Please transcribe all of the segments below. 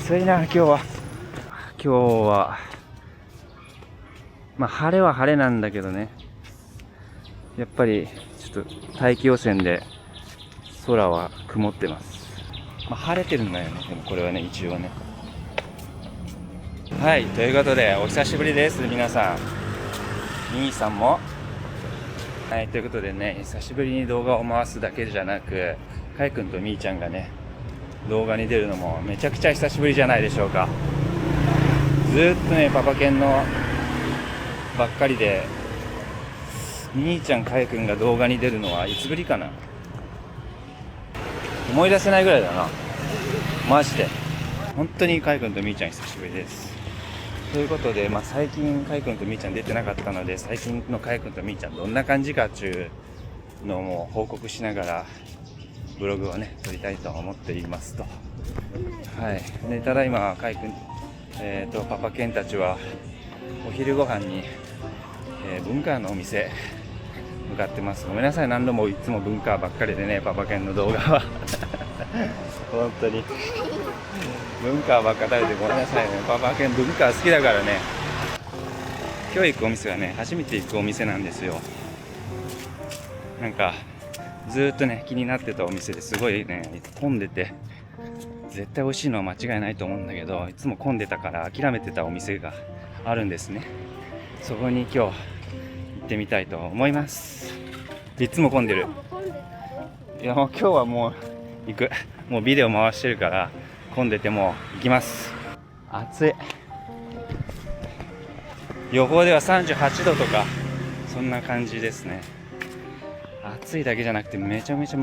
暑いな今日は。まあ晴れは晴れなんだけどね、やっぱりちょっと大気汚染で空は曇ってます。まあ晴れてるんだよね、でもこれはね、一応ね。はい、ということでお久しぶりです皆さん。兄さんもはい、ということでね、久しぶりに動画を回すだけじゃなく、かいくんとみーちゃんがね動画に出るのもめちゃくちゃ久しぶりじゃないでしょうか。ずーっとねパパ犬のばっかりで、みーちゃんかいくんが動画に出るのはいつぶりかな、思い出せないぐらいだなマジで。本当にかいくんとみーちゃん久しぶりです。ということで、最近かいくんとみーちゃん出てなかったので、最近のかいくんとみーちゃんどんな感じかっていうのも報告しながらブログをね撮りたいと思っていますと。はい、でただいまかいくん、パパ犬たちはお昼ご飯に、文化のお店向かってます。ごめんなさい、何度もいつも文化ばっかりでね、パパ犬の動画は本当に文化ばっか食べてごめんなさいね。パパ犬文化好きだからね。今日行くお店はね、初めて行くお店なんですよ。なんかずーっとね気になってたお店ですごいね混んでて、絶対美味しいのは間違いないと思うんだけど、いつも混んでたから諦めてたお店があるんですね。そこに今日行ってみたいと思います。いつも混んでる。いやもう今日はもう行く、もうビデオ回してるから混んでても行きます。暑い。予報では38度とかそんな感じですね。暑いだけじゃなくてめちゃめちゃ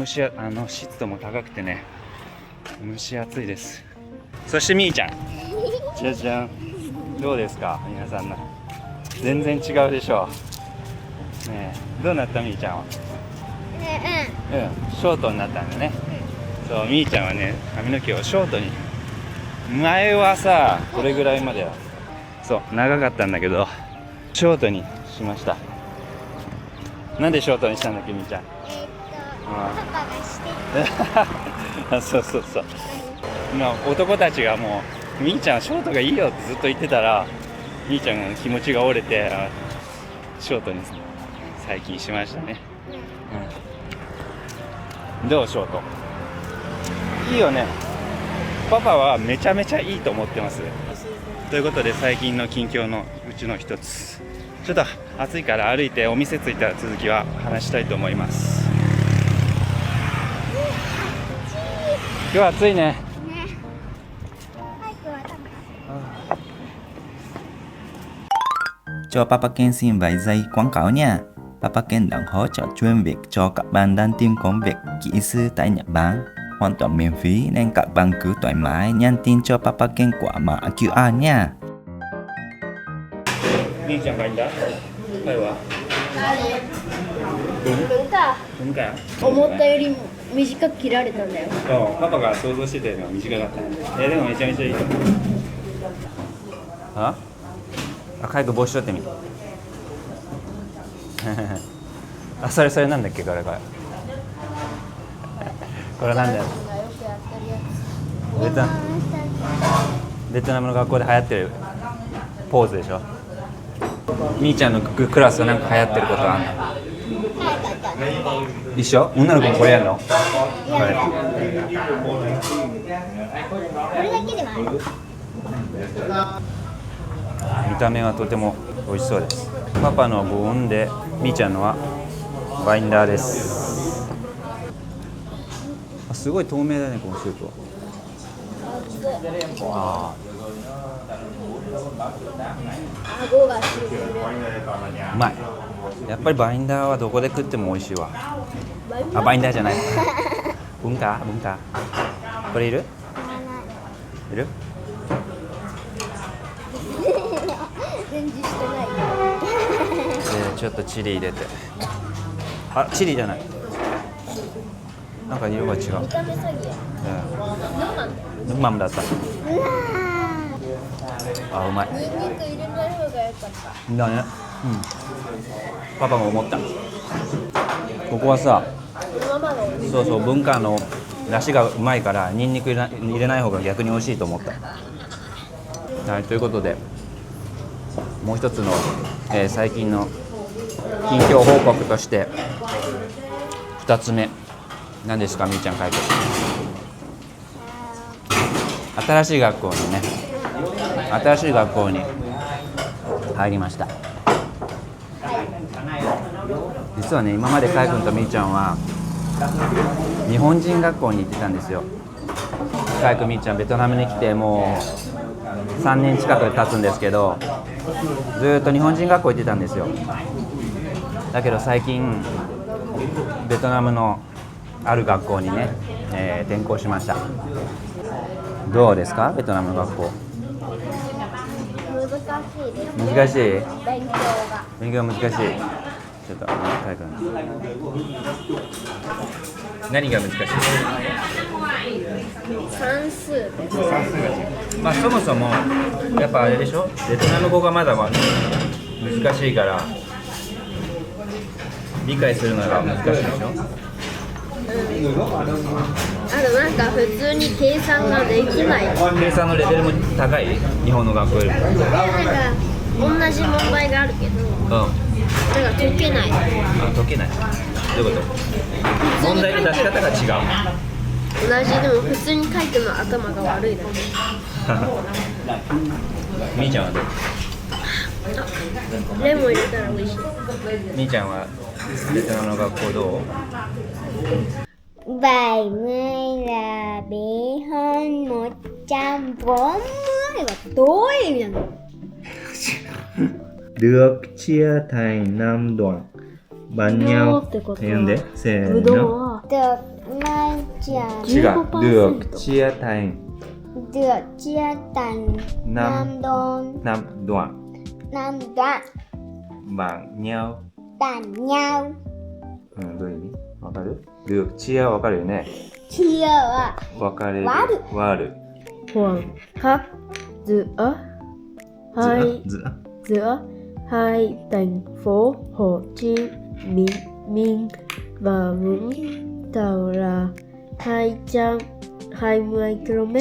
湿度も高くてね、蒸し暑いです。そしてみーちゃんじゃじゃん、どうですか皆さんの。全然違うでしょうね。どうなったみーちゃんは。ショートになったんだね。そう、みーちゃんはね髪の毛をショートに、前はさこれぐらいまではそう長かったんだけどショートにしました。なんでショートにしたんだっけみーちゃん。パパがしてそうそうそう。男たちがもうみーちゃんはショートがいいよってずっと言ってたら、みーちゃんの気持ちが折れてショートに最近しましたね。どうショートいいよね。パパはめちゃめちゃいいと思ってます。ということで最近の近況のうちの一つ、ちょっと暑いから歩いてお店着いたら続きは話したいと思います。今日は暑いね。Cho Papa Ken xin vài giây quảng cáo nha. Papa Ken đang hỗ trợ chuyên việc cho các bạn đang tìm công việc kỹ sư tại Nhật Bản, hoàn toàn miễn phí nên các bạn cứ thoải mái nhắn tin cho Papa Ken qua mã QR nha. みーちゃんがいいんだ。彼は文化思ったよりも短く切られたんだよ。パパが想像してたよりも短かった。でもめちゃめちゃいいよ。かいく帽子取ってみそれなんだっけこれこれなんだよ。ベトナムの学校で流行ってるポーズでしょ。みーちゃんのクラスはなんか流行ってることあんの。一緒。女の子もこれやるの。これだけでもある。見た目はとても美味しそうです。パパのボーンでみーちゃんのはバインダーです。すごい透明だねこのスープは。顎がしみる。うまい。やっぱりバインダーはどこで食っても美味しいわ。バインダーじゃない文化これいる全然してない。でちょっとチリ入れて、チリじゃない、なんか色が違う。見た目詐欺や。ヌンマムだった。うまい。ニンニク入れない方が良かった。だね。パパも思った。ここはさ、ママのお店。そう文化の出汁がうまいからニンニク入れない方が逆に美味しいと思った。はい、ということでもう一つの、最近の近況報告として2つ目何ですかみーちゃん書いてる。新しい学校にね入りました。実はね今までかいくんとみーちゃんは日本人学校に行ってたんですよ。かいくんみーちゃんベトナムに来てもう3年近く経つんですけどずっと日本人学校行ってたんですよ。だけど最近ベトナムのある学校にね、転校しました。どうですかベトナムの学校。難しいです。難しい。勉強が。勉強難しい。ちょっとかいくん何が難しい。算数です。算数が違う。まあそもそもやっぱあれでしょ、ベトナム語がまだ難しいから理解するのが難しいでしょ。あとなんか普通に計算ができない。計算のレベルも高い日本の学校よりも。なんか同じ問題があるけど、なんか解けない。解けない。どういうこと。問題の出し方が違う。同じでも普通に書いても頭が悪いだけ。みーちゃんはどう。レモン入れたら美味しい。みーちゃんはベトナムの学校どう。70 là bé hơn 140 là tối vậy nè. Được chia thành 5 đoạn bằng nhau. Thấy không đấy? Sẽ nó Được mai chả được chia thành 5 đoạn 5 đoạn 5 đoạn bằng nhau. bằng nhau. どういう意味？わかる？được chia わかるよね。chia は分かれる。割る。khoảng khắc giữa hai thành phố Hồ Chí Minh và Vũng Tàu là 220 km.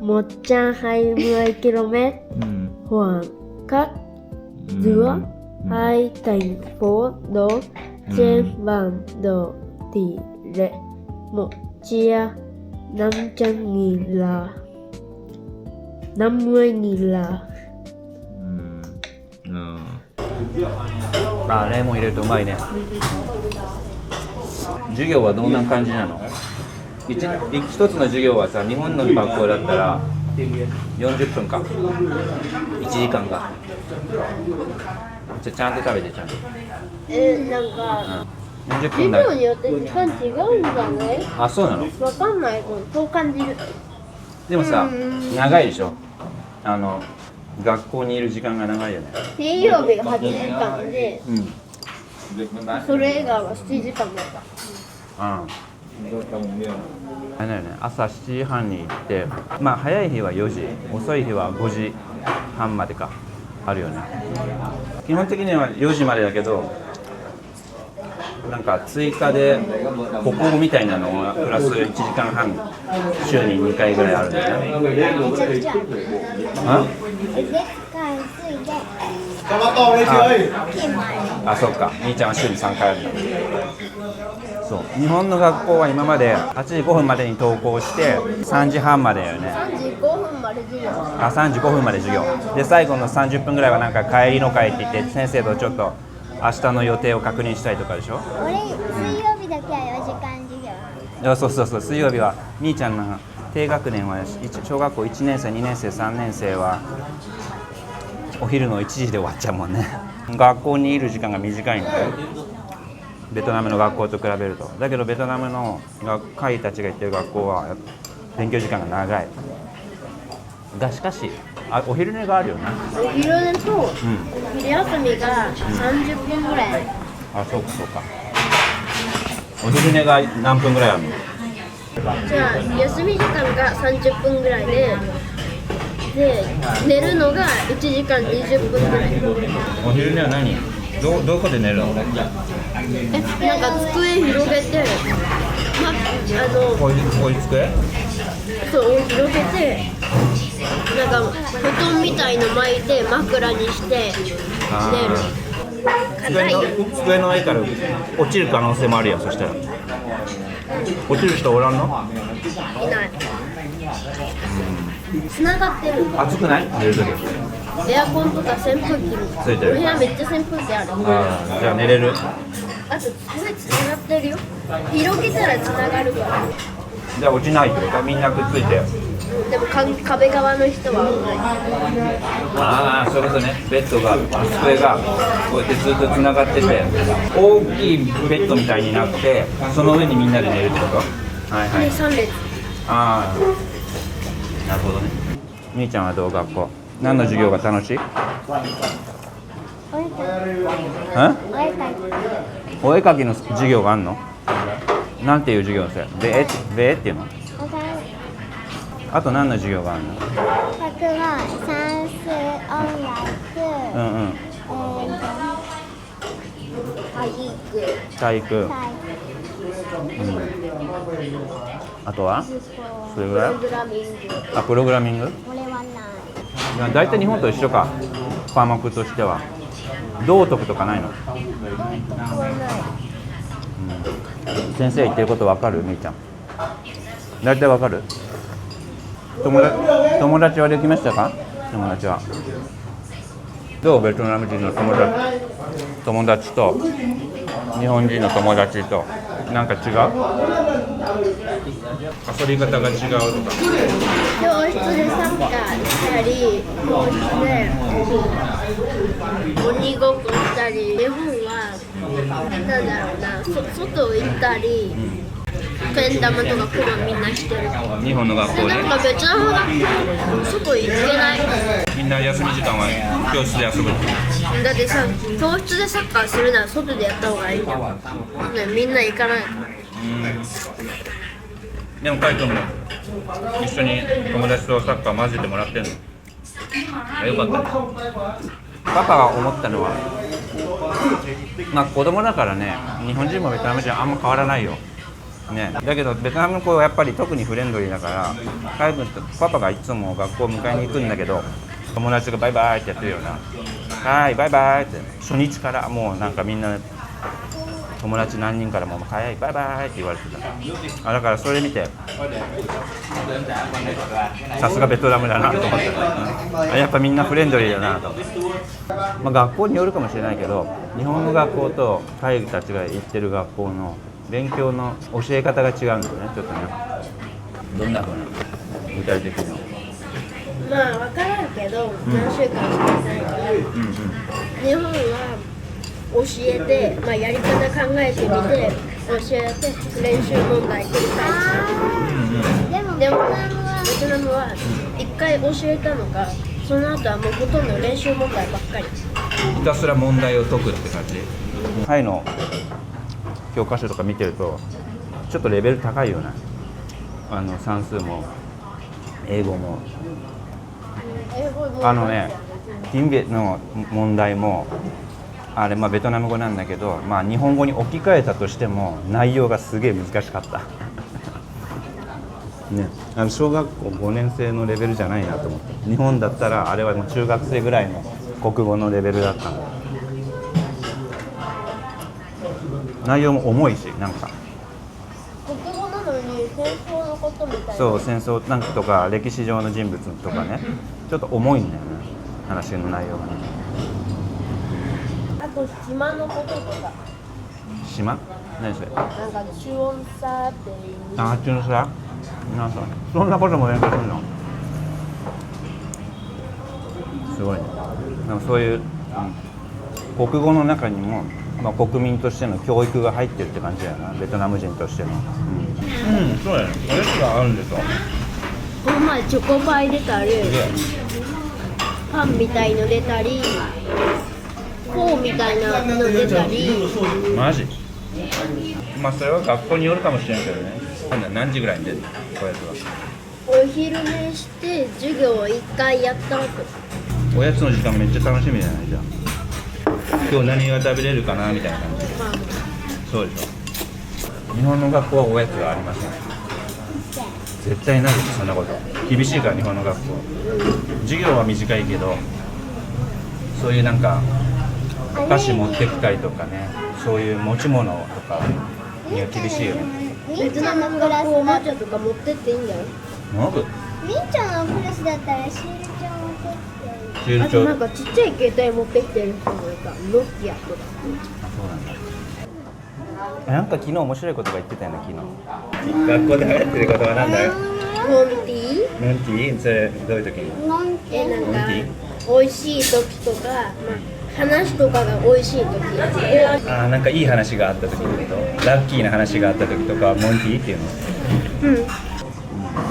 120 km. Khoảng cách giữa hai thành phố đó trên bản đồ tỷ lệ 1 chia 500.000 là 50.000 là レモン入れるとうまいね。授業はどんな感じなの。一つの授業はさ、日本の学校だったら40分か1時間か。ちゃんと食べてちゃんと。なんか、40授分だ。業によって時間違うんだね。あ、そうなの。わかんないけど、そう感じる。でもさ、長いでしょ。学校にいる時間が長いよね。水曜日が8時間で、うん。それ以外は7時間だった。あれだよね、朝7時半に行って、まあ早い日は4時、遅い日は5時半までかあるよね。基本的には4時までだけど、なんか追加で歩行みたいなのがプラス1時間半週に2回ぐらいあるんだよね。めちゃくちゃ。あ？あ、そうか。兄ちゃんは週に3回あるんだ。そう。日本の学校は今まで8時5分までに登校して3時半までだよね。3時5分まで授業。あ、3時5分まで授業。で、最後の30分ぐらいはなんか帰りの会って言って先生とちょっと明日の予定を確認したりとかでしょ。俺、水曜日だけは4時間授業。いや、そうそうそう。水曜日は兄ちゃんの低学年は小学校1年生、2年生、3年生はお昼の1時で終わっちゃうもんね。学校にいる時間が短いんだよ。ベトナムの学校と比べると。だけどベトナムの会たちが行ってる学校は勉強時間が長い。がしかしお昼寝があるよね。お昼寝と、昼休みが30分ぐらい。あ、そうかそうか。お昼寝が何分ぐらいあるの？じゃあ休み時間が30分ぐらいで、寝るのが1時間20分ぐらい。お昼寝は何？どこで寝るの？なんか机広げて、追いつく？そう広げて、なんか布団みたいの巻いて枕にして寝る。硬いよ。机の上から落ちる可能性もあるよ。そしたら落ちる人おらんの？いない。繋がってる。暑くない？寝るとき。エアコンとか扇風機ついてる。お部屋めっちゃ扇風機ある。じゃあ寝れる？あとすごい繋がってるよ。広げたら繋がるから。じゃあ落ちないってこと？みんなくっついて。でも壁側の人はああ、そういうことね。ベッドが、机がこうやってずっとつながってて、大きいベッドみたいになって、その上にみんなで寝るってこと？はいはい。3列。ああ、なるほどね。みーちゃんはどう？学校何の授業が楽しい？お絵描きの授業があるの？なんていう授業ですか？ベーっていうの？あと何の授業があるの？僕は算数、音楽、体育。あとは？それぐらい？プログラミング。あ、プログラミング？これはない。大体日本と一緒か。科目としては。道徳とかないの？先生言ってることわかる？みーちゃん。大体わかる？友達はできましたか？友達はどう？ベトナム人の友達と日本人の友達となんか違う？遊び方が違うとか。教室でサッカーしたり、教室で鬼ごっこしたり、日本はなんだろうな、外行ったり、けん玉とかクマみんなしてる。日本の学校でなんかベトナム学校外行けない。みんな休み時間は教室で遊ぶ。だってさ、教室でサッカーするなら外でやった方がいいじゃん。ね、みんな行かないから。でもカイ君も一緒に友達とサッカー混ぜてもらってんの？よかったね。パパが思ったのは、まあ子供だからね、日本人もベトナム人はあんま変わらないよ。ね、だけどベトナムの子はやっぱり特にフレンドリーだから、カイ君とパパがいつも学校迎えに行くんだけど、友達がバイバイってやってるような、はいバイバイって初日からもうなんかみんな友達何人からもはいバイバイって言われてた。あ、だからそれ見てさすがベトナムだなと思って、やっぱみんなフレンドリーだなと。まあ、学校によるかもしれないけど、日本の学校とカイたちが行ってる学校の勉強の教え方が違うんだよね、ちょっとね。どんなふうな具体的に？まあ分からんけど、何週間しかないから、日本は教えて、まあ、やり方考えてみて教えて練習問題繰り返す。でもベトナムは一回教えたのか、その後はもうほとんど練習問題ばっかり。ひたすら問題を解くって感じ。タイの教科書とか見てるとちょっとレベル高いよね。算数も英語も。ティンベの問題もあれ、まあ、ベトナム語なんだけど、まあ、日本語に置き換えたとしても内容がすげえ難しかったね、小学校5年生のレベルじゃないなと思って。日本だったらあれはもう中学生ぐらいの国語のレベルだったんだ。内容も重いし、なんか国語なのに戦争のことみたいな。そう、戦争なんとか歴史上の人物とかね、ちょっと重いんだよね、話の内容がね。あと島のこととか。島？何それ？なんかチュオンサーっていう。あ、チュンサ？なんかそんなことも勉強するの？すごいね。なんかそういう、国語の中にも、まあ、国民としての教育が入ってるって感じだよな、ベトナム人としての。そうだよね。おやつがあるんですよ。この前チョコパイ出たり、パンみたいの出たり、フォーみたいなの出たり。マジ？まあそれは学校によるかもしれないけどね。何時ぐらいに出るの？おやつは。お昼寝して授業を1回やった後。おやつの時間めっちゃ楽しみじゃないじゃん。今日何が食べれるかなみたいな感じ。そうでしょ。日本の学校はおやつはありません。絶対ないです、そんなこと。厳しいから日本の学校。授業は短いけど、そういうなんかお菓子持ってきたりとかね、そういう持ち物とかには厳しいよね。ベトナムの学校おもちゃとか持ってっていいんだよ。なんかみーちゃんのクラスだったらシール帳持ってってシール帳。あとなんかちっちゃい携帯持ってきてる人もいた。ノキアとか。あ、そうなんだ。なんか昨日面白いことが言ってたよね、昨日。学校で流行ってることはなんだよ。モンティーなんていい？それどういう時に？飲んなんかモンテ美味しい時とか、話とかが美味しい時。あー、なんかいい話があった時とラッキーな話があった時とかモンティーっていうの。うん。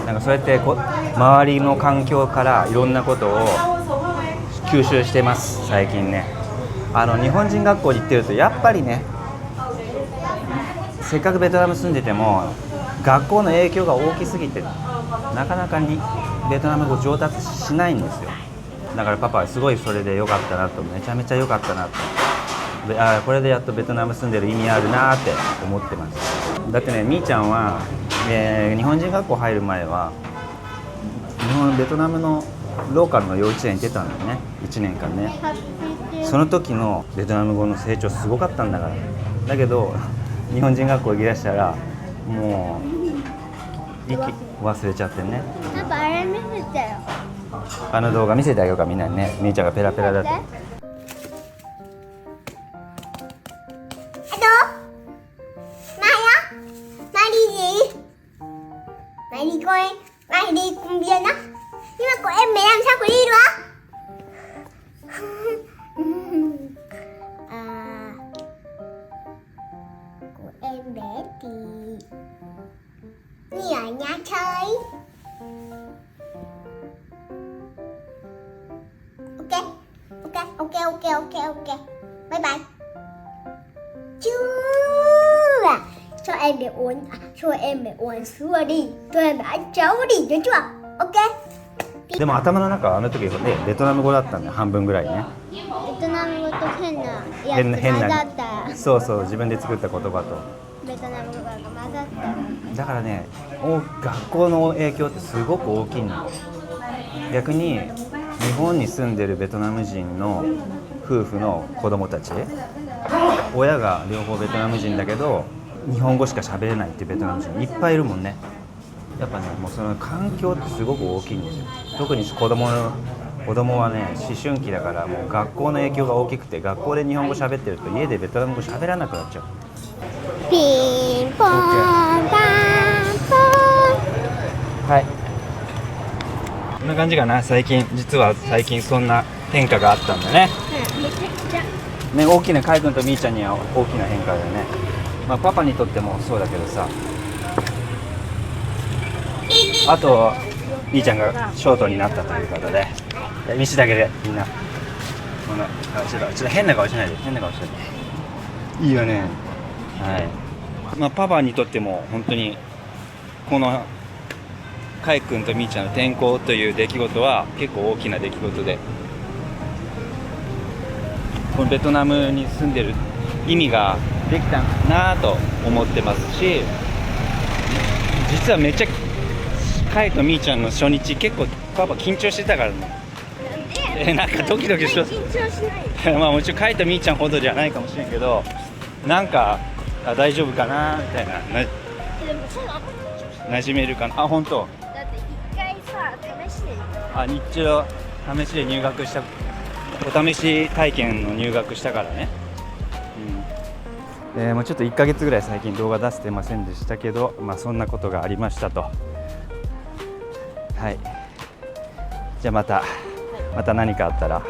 なんかそうやって周りの環境からいろんなことを吸収してます最近ね。日本人学校に行ってるとやっぱりね、せっかくベトナム住んでても学校の影響が大きすぎてなかなかにベトナム語上達しないんですよ。だからパパはすごいそれで良かったなと、めちゃめちゃ良かったなと、これでやっとベトナム住んでる意味あるなって思ってます。だってね、みーちゃんは、日本人学校入る前はベトナムのローカルの幼稚園に行ってたんだよね、1年間ね。その時のベトナム語の成長すごかったんだから。だけど日本人学校行きだしたらもう忘れちゃってね。パパあれ見せてよ。あの動画見せてあげようか、みんなにね。みーちゃんがペラペラだって。Mày đi coi, mày đi công viên á. Nhưng mà của em bé làm sao có đi được? Của em bé thì đi ở nhà chơi. Ok. Bye bye. Chưa. Cho em bé uống sữa đi. Cho em bé ăn cháo đi, nhớ chưa? Ok. でも頭の中はあの時でベトナム語だったんだよ、半分ぐらいね。ベトナム語と変なやつ変な混ざったそうそう、自分で作った言葉と。ベトナム語が混ざっただからね、学校の影響ってすごく大きいの。逆に日本に住んでるベトナム人の夫婦の子供たち、親が両方ベトナム人だけど日本語しか喋れないっていうベトナム人いっぱいいるもんね。やっぱね、もうその環境ってすごく大きいんですよ。特に子供はね、思春期だからもう学校の影響が大きくて、学校で日本語喋ってると家でベトナム語喋らなくなっちゃう。ピンポンパンポン。はい、こんな感じかな。実は最近そんな変化があったんだね。ね、大きなカイ君とミーちゃんには大きな変化だよね。まあパパにとってもそうだけどさ。あとミーちゃんがショートになったということで、見せてあげる、みんな。ちょっと変な顔しないで、いいよね。はい。まあパパにとっても本当にこのカイ君とミーちゃんの転校という出来事は結構大きな出来事で、このベトナムに住んでる意味ができたなと思ってますし、実はめっちゃカイとミーちゃんの初日結構パパ緊張してたからね。なんかドキドキしとまあもちろんカイとミーちゃんほどじゃないかもしれんけど、なんか大丈夫かなみたいな、馴染めるかな。あ、本当。だって一回さ、試しで日中試しで入学した、お試し体験の入学したからね。もうちょっと1ヶ月ぐらい最近動画出せてませんでしたけど、まあそんなことがありましたと。はい。じゃあまた何かあったら